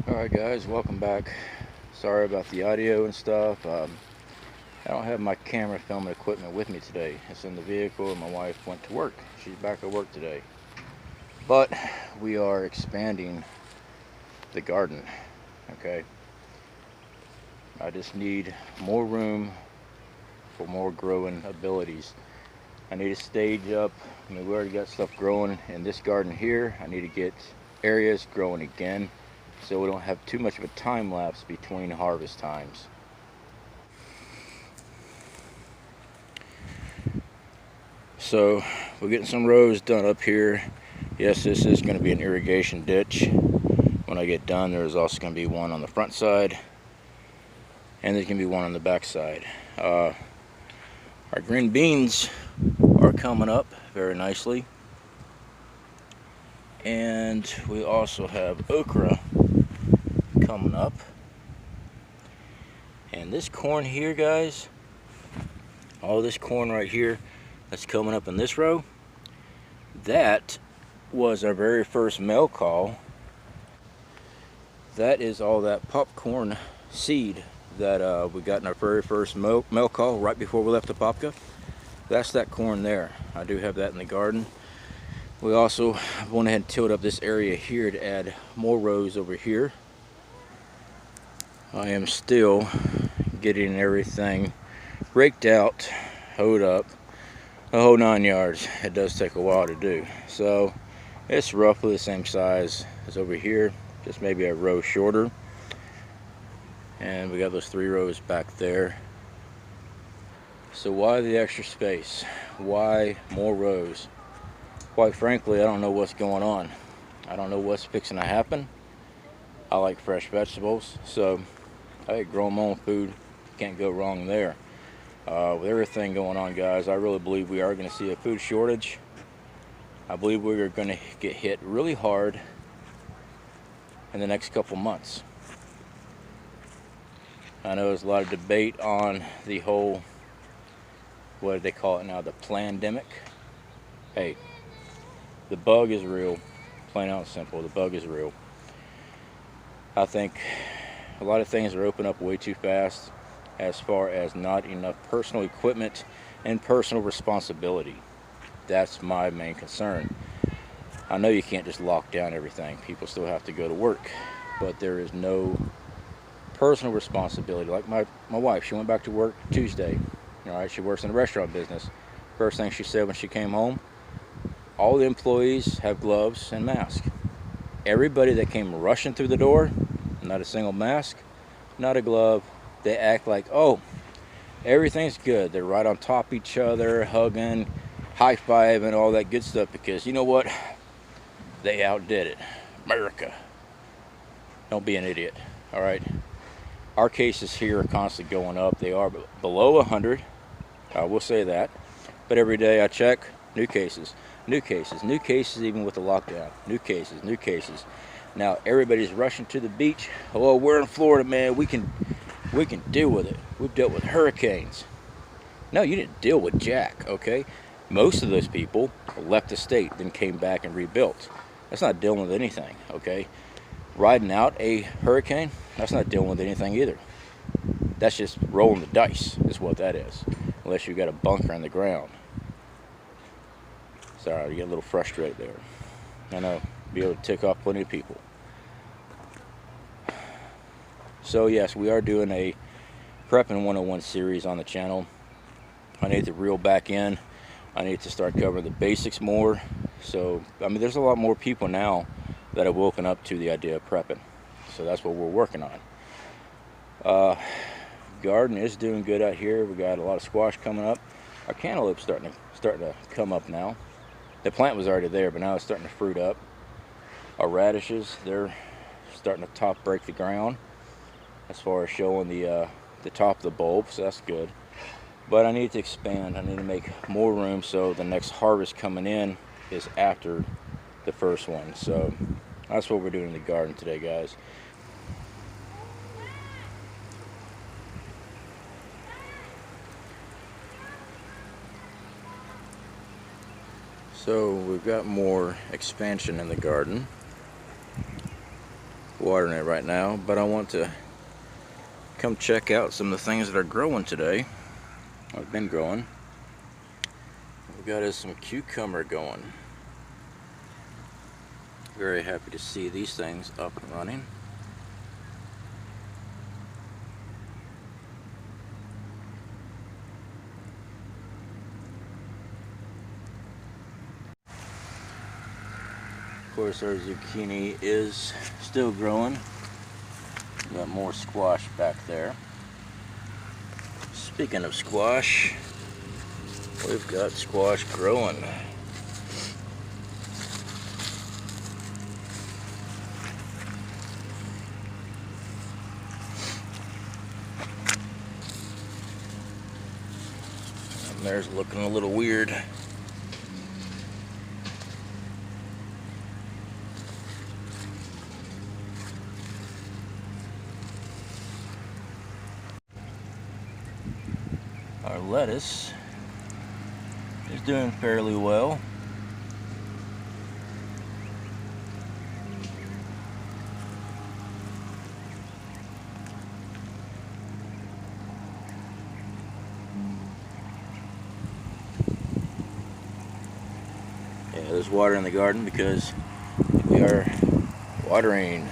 Alright guys, welcome back. Sorry about the audio and stuff. I don't have my camera filming equipment with me today. It's in the vehicle and my wife went to work. She's back at work today. But we are expanding the garden. Okay. I just need more room for more growing abilities. I need to stage up. I mean, we already got stuff growing in this garden here. I need to get areas growing again, so we don't have too much of a time lapse between harvest times. So we're getting some rows done up here. Yes, this is going to be an irrigation ditch. When I get done, there's also going to be one on the front side, and there's going to be one on the back side. Our green beans are coming up very nicely, and we also have okra coming up. And this corn here, guys, all this corn right here that's coming up in this row, that was our very first male call. That is all that popcorn seed that we got in our very first male call right before we left Apopka. That's that corn there. I do have that in the garden. We also went ahead and tilled up this area here to add more rows over here. I am still getting everything raked out, hoed up, the whole 9 yards. It does take a while to do. So it's roughly the same size as over here, just maybe a row shorter. And we got those 3 rows back there. So why the extra space? Why more rows? Quite frankly, I don't know what's going on. I don't know what's fixing to happen. I like fresh vegetables, so I grow my own food. Can't go wrong there. With everything going on, guys, I really believe we are going to see a food shortage. I believe we're going to get hit really hard in the next couple months. I know there's a lot of debate on the whole, what do they call it now, the plandemic. Hey, the bug is real, plain out simple. The bug is real. I think a lot of things are opening up way too fast, as far as not enough personal equipment and personal responsibility. That's my main concern. I know you can't just lock down everything. People still have to go to work, but there is no personal responsibility. Like my wife, she went back to work Tuesday. All right, she works in the restaurant business. First thing she said when she came home, all the employees have gloves and masks. Everybody that came rushing through the door, not a single mask, not a glove. They act like, oh, everything's good. They're right on top of each other, hugging, high-fiving, all that good stuff, because you know what? They outdid it. America. Don't be an idiot, all right? Our cases here are constantly going up. They are below 100. I will say that. But every day I check, new cases, new cases, new cases, even with the lockdown. New cases, new cases. Now everybody's rushing to the beach. Oh, we're in Florida, man. We can deal with it. We've dealt with hurricanes. No, you didn't deal with jack, okay? Most of those people left the state, then came back and rebuilt. That's not dealing with anything, okay? Riding out a hurricane, that's not dealing with anything either. That's just rolling the dice, is what that is. Unless you've got a bunker in the ground. Sorry, you get a little frustrated there. I know, be able to tick off plenty of people. So yes, we are doing a Prepping 101 series on the channel. I need to reel back in. I need to start covering the basics more. So, I mean, there's a lot more people now that have woken up to the idea of prepping. So that's what we're working on. Garden is doing good out here. We got a lot of squash coming up. Our cantaloupe's starting to come up now. The plant was already there, but now it's starting to fruit up. Our radishes, they're starting to top break the ground as far as showing the top of the bulb, so that's good. But I need to expand. I need to make more room so the next harvest coming in is after the first one. So that's what we're doing in the garden today, guys. So we've got more expansion in the garden. watering it right now, but I want to come check out some of the things that are growing today. I've been growing. We've got us some cucumber going. Very happy to see these things up and running. Of course, our zucchini is still growing. We got more squash back there. Speaking of squash, we've got squash growing. And there's looking a little weird. Our lettuce is doing fairly well. Yeah, there's water in the garden because we are watering.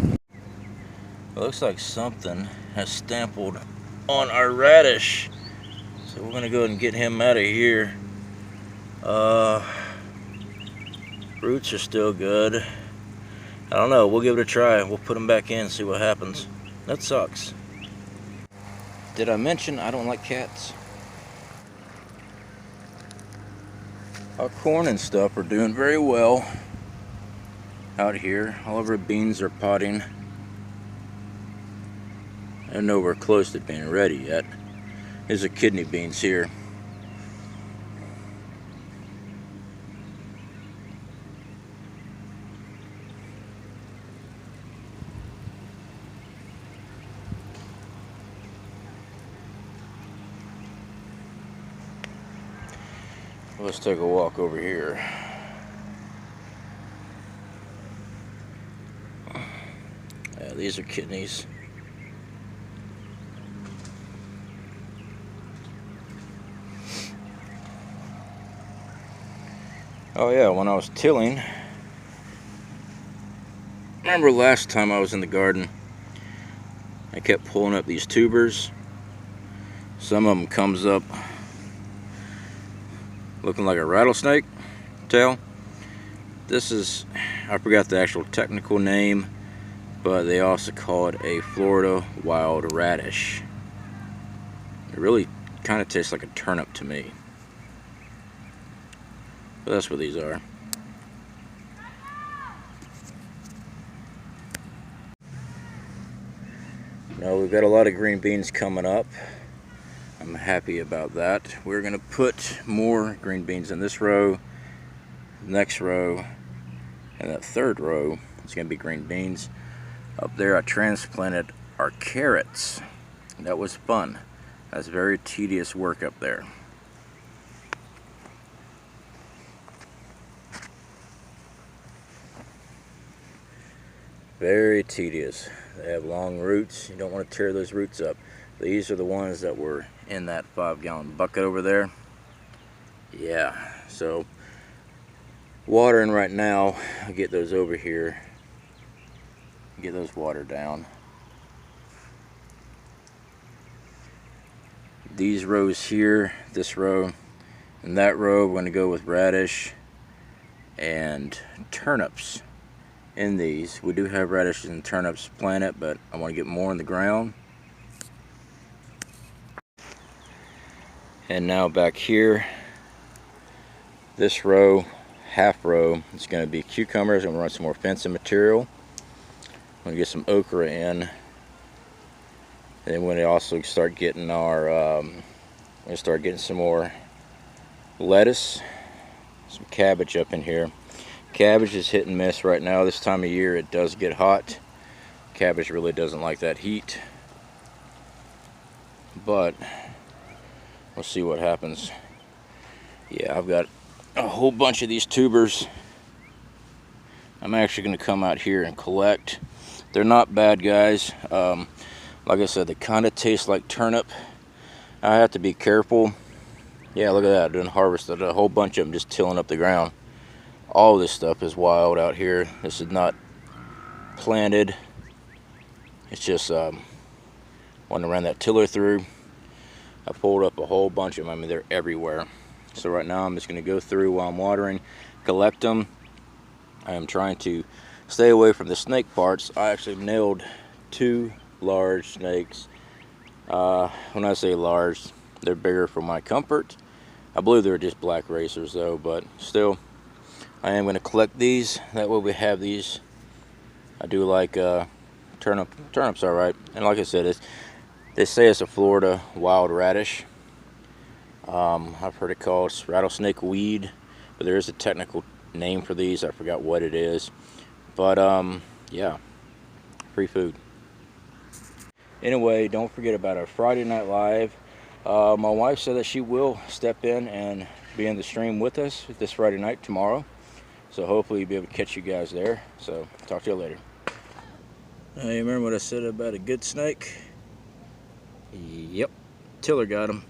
It looks like something has stampled on our radish, so we're gonna go ahead and get him out of here. Roots are still good. I don't know, we'll give it a try. We'll put them back in and see what happens. That sucks. Did I mention I don't like cats? Our corn and stuff are doing very well out here. All of our beans are potting. I don't know we're close to being ready yet. There's the kidney beans here. Let's take a walk over here. Yeah, these are kidneys. Oh yeah, when I was tilling, remember last time I was in the garden, I kept pulling up these tubers. Some of them comes up looking like a rattlesnake tail. This is, I forgot the actual technical name, but they also call it a Florida wild radish. It really kind of tastes like a turnip to me. But that's what these are. Now we've got a lot of green beans coming up. I'm happy about that. We're gonna put more green beans in this row, next row, and that third row is gonna be green beans. Up there I transplanted our carrots. That was fun. That's very tedious work up there. Very tedious. They have long roots. You don't want to tear those roots up. These are the ones that were in that 5-gallon bucket over there. Yeah, so watering right now. I'll get those over here. Get those watered down. These rows here, this row, and that row, we're going to go with radish and turnips. In these, we do have radishes and turnips planted, but I want to get more in the ground. And now back here, this row, half row, is going to be cucumbers. I'm going to run some more fencing material. I'm going to get some okra in. Then we're going to also start getting our, we're going to start getting some more lettuce, some cabbage up in here. Cabbage is hit and miss right now. This time of year it does get hot. Cabbage really doesn't like that heat. But we'll see what happens. Yeah, I've got a whole bunch of these tubers. I'm actually going to come out here and collect. They're not bad, guys. Like I said, they kind of taste like turnip. I have to be careful. Yeah, look at that. Doing harvested a whole bunch of them, just tilling up the ground. All this stuff is wild out here. This is not planted. It's just when I ran that tiller through, I pulled up a whole bunch of them. I mean, they're everywhere. So right now I'm just going to go through while I'm watering, collect them. I am trying to stay away from the snake parts. I actually nailed 2 large snakes. When I say large, they're bigger for my comfort. I believe they're just black racers though, but still, I am going to collect these. That way we have these. I do like turnips, all right. And like I said, they say it's a Florida wild radish. I've heard it called rattlesnake weed, but there is a technical name for these. I forgot what it is, but yeah, free food. Anyway, don't forget about our Friday Night Live. My wife said that she will step in and be in the stream with us this Friday night tomorrow, so hopefully you'll be able to catch you guys there. So talk to you later. Hey, remember what I said about a good snake? Yep, tiller got him.